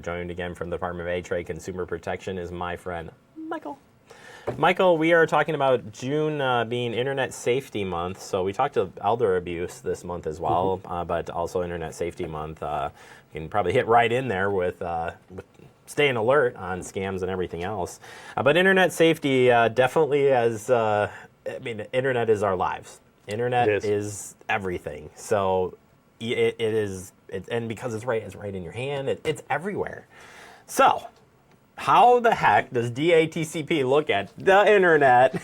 Joined again from the Department of Trade Consumer Protection is my friend, Michael. Michael, we are talking about June being Internet Safety Month. So we talked to elder abuse this month as well, but also Internet Safety Month. You can probably hit right in there with staying alert on scams and everything else. But Internet safety definitely Internet is our lives. Internet is everything. So it is, and because it's right in your hand, it's everywhere. So how the heck does DATCP look at the Internet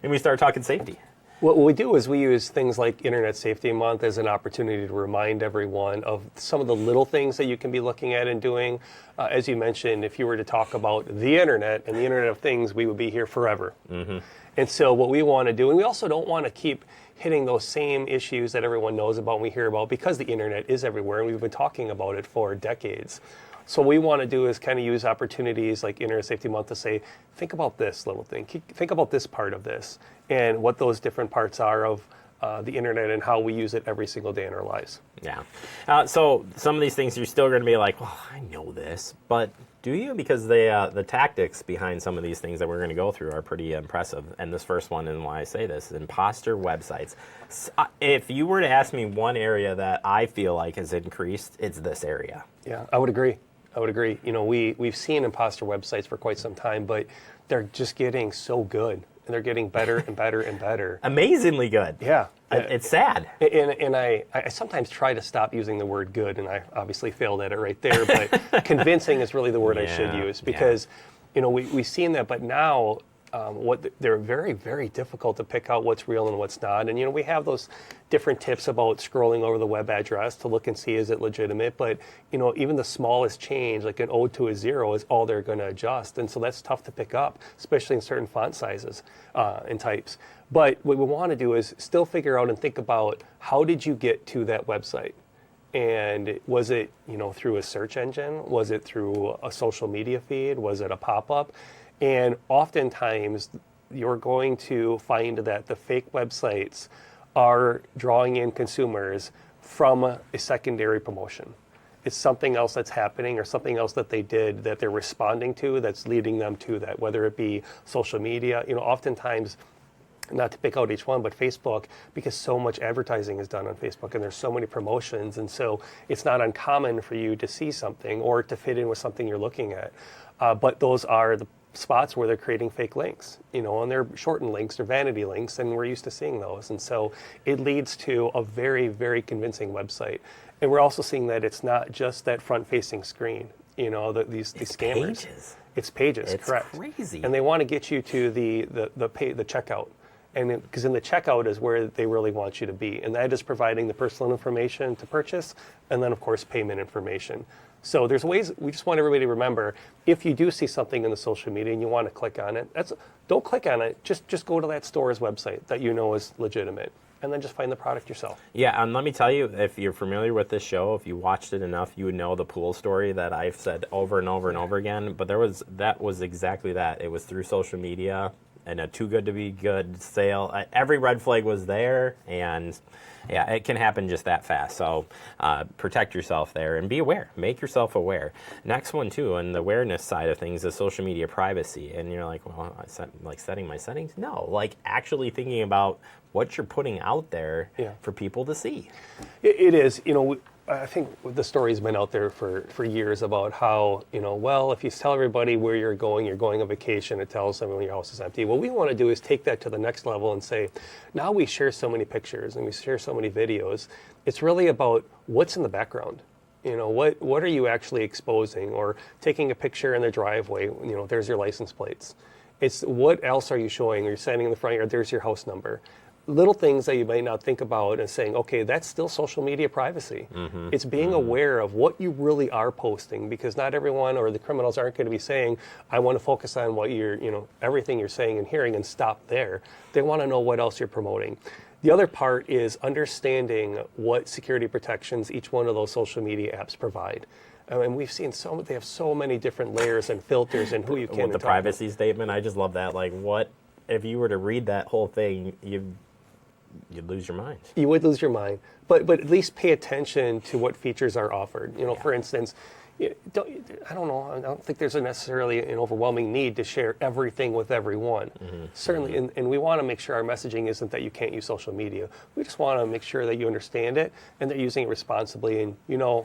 and we start talking safety? What we do is we use things like Internet Safety Month as an opportunity to remind everyone of some of the little things that you can be looking at and doing. As you mentioned, if you were to talk about the Internet and the Internet of Things, we would be here forever. And so what we want to do, and we also don't want to keep hitting those same issues that everyone knows about and we hear about, because the Internet is everywhere and we've been talking about it for decades. So what we want to do is kind of use opportunities like Internet Safety Month to say, think about this little thing, think about this part of this, and what those different parts are of the Internet and how we use it every single day in our lives. Yeah. So some of these things you're still going to be like, well, I know this, but do you? Because the tactics behind some of these things that we're going to go through are pretty impressive. And this first one, and why I say this, is imposter websites. If you were to ask me one area that I feel like has increased, it's this area. Yeah, I would agree. You know, we've seen imposter websites for quite some time, but they're just getting so good, and they're getting better and better and better. Amazingly good. Yeah. It's sad. And I sometimes try to stop using the word good, and I obviously failed at it right there, but convincing is really the word I should use, because, you know, we've seen that, but now they're very, very difficult to pick out what's real and what's not. And, you know, we have those different tips about scrolling over the web address to look and see, is it legitimate? But, you know, even the smallest change, like an O to a 0, is all they're going to adjust. And so that's tough to pick up, especially in certain font sizes and types. But what we want to do is still figure out and think about, how did you get to that website? And was it, you know, through a search engine? Was it through a social media feed? Was it a pop-up? And oftentimes, you're going to find that the fake websites are drawing in consumers from a secondary promotion. It's something else that's happening, or something else that they did that they're responding to that's leading them to that, whether it be social media. You know, oftentimes, not to pick out each one, but Facebook, because so much advertising is done on Facebook and there's so many promotions, and so it's not uncommon for you to see something or to fit in with something you're looking at. But those are the spots where they're creating fake links, you know, and they're shortened links, they're vanity links, and we're used to seeing those. And so it leads to a very, very convincing website. And we're also seeing that it's not just that front-facing screen, you know, these scammers. Pages. It's pages, it's correct. Crazy. And they want to get you to the checkout. And because in the checkout is where they really want you to be. And that is providing the personal information to purchase, and then, of course, payment information. So there's ways. We just want everybody to remember, if you do see something in the social media and you want to click on it, don't click on it. Just go to that store's website that you know is legitimate, and then just find the product yourself. Yeah, and let me tell you, if you're familiar with this show, if you watched it enough, you would know the pool story that I've said over and over and over again. But that was exactly that. It was through social media and a too good to be good sale. Every red flag was there, and yeah, it can happen just that fast. So protect yourself there and be aware. Make yourself aware. Next one, too, on the awareness side of things is social media privacy. And you're like, well, setting my settings? No, like actually thinking about what you're putting out there for people to see. It is. You know, I think the story's been out there for years about how, you know, well, if you tell everybody where you're going on vacation, it tells everyone your house is empty. What we want to do is take that to the next level and say, now we share so many pictures and we share so many videos. It's really about what's in the background. You know, what are you actually exposing? Or taking a picture in the driveway, you know, there's your license plates. It's what else are you showing? Are you standing in the front yard, there's your house number. Little things that you might not think about and saying, okay, that's still social media privacy. It's being aware of what you really are posting, because not everyone, or the criminals aren't going to be saying, I want to focus on what you're, you know, everything you're saying and hearing and stop there. They want to know what else you're promoting. The other part is understanding what security protections each one of those social media apps provide. And we've seen they have so many different layers and filters and who you can. With the privacy statement, I just love that. Like, what if you were to read that whole thing, you'd lose your mind. You would lose your mind, but at least pay attention to what features are offered. You know, for instance, I don't know. I don't think there's necessarily an overwhelming need to share everything with everyone. Certainly, and we want to make sure our messaging isn't that you can't use social media. We just want to make sure that you understand it and that you're using it responsibly. And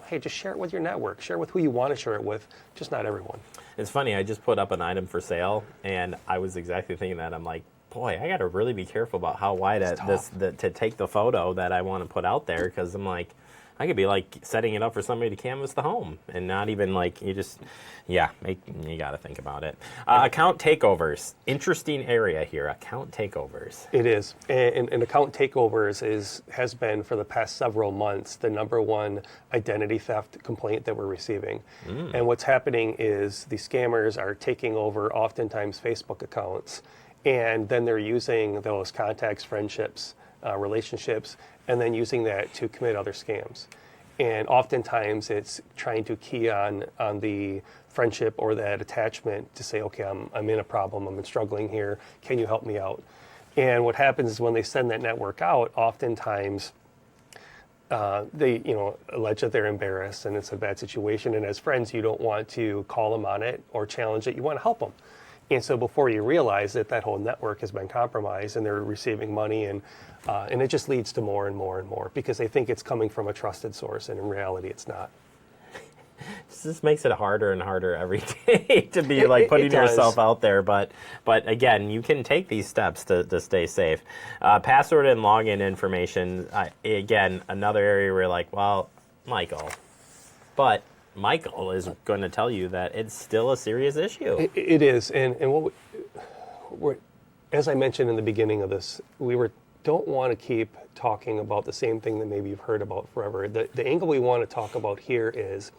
hey, just share it with your network. Share it with who you want to share it with, just not everyone. It's funny. I just put up an item for sale, and I was exactly thinking that. I'm like, boy, I got to really be careful about how wide to take the photo that I want to put out there, because I'm like, I could be like setting it up for somebody to canvas the home and not even like, you got to think about it. Account takeovers, interesting area here. Account takeovers. It is, and account takeovers has been for the past several months the number one identity theft complaint that we're receiving. And what's happening is the scammers are taking over oftentimes Facebook accounts, and then they're using those contacts, friendships, relationships, and then using that to commit other scams. And oftentimes it's trying to key on the friendship or that attachment to say, okay, I'm in a problem, I'm struggling here, can you help me out? And what happens is when they send that network out, oftentimes they allege that they're embarrassed and it's a bad situation, and as friends you don't want to call them on it or challenge it, you want to help them. And so before you realize it, that whole network has been compromised and they're receiving money, and it just leads to more and more and more because they think it's coming from a trusted source, and in reality it's not. This makes it harder and harder every day to be putting yourself out there. But again, you can take these steps to stay safe. Password and login information, again, another area where you're like, well, Michael is going to tell you that it's still a serious issue. It is, and what we're, as I mentioned in the beginning of this, don't want to keep talking about the same thing that maybe you've heard about forever. The angle we want to talk about here is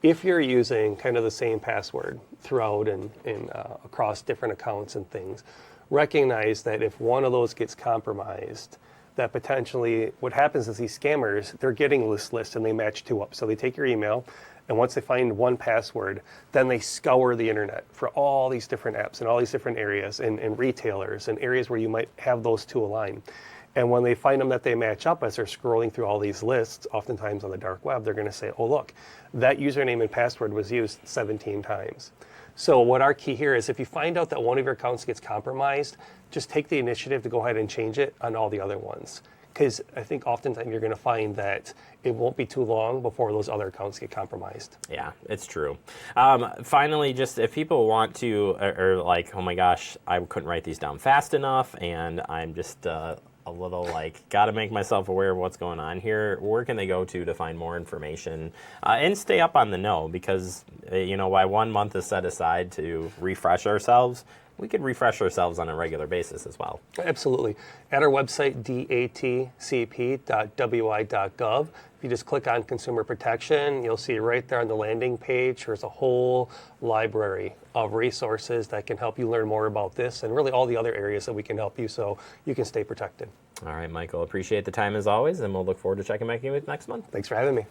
if you're using kind of the same password throughout and across different accounts and things, recognize that if one of those gets compromised, that potentially what happens is these scammers, they're getting this list and they match two up. So they take your email, and once they find one password, then they scour the internet for all these different apps and all these different areas and retailers and areas where you might have those two align. And when they find them that they match up as they're scrolling through all these lists, oftentimes on the dark web, they're going to say, oh, look, that username and password was used 17 times. So what our key here is if you find out that one of your accounts gets compromised, just take the initiative to go ahead and change it on all the other ones. Because I think oftentimes you're going to find that it won't be too long before those other accounts get compromised. Yeah, it's true. Finally, just if people want to, or like, oh my gosh, I couldn't write these down fast enough, and I'm just a little got to make myself aware of what's going on here, where can they go to find more information and stay up on the know? Because, while 1 month is set aside to refresh ourselves, we could refresh ourselves on a regular basis as well. Absolutely. At our website, datcp.wi.gov, if you just click on consumer protection, you'll see right there on the landing page, there's a whole library of resources that can help you learn more about this and really all the other areas that we can help you so you can stay protected. All right, Michael, appreciate the time as always, and we'll look forward to checking back in with you next month. Thanks for having me.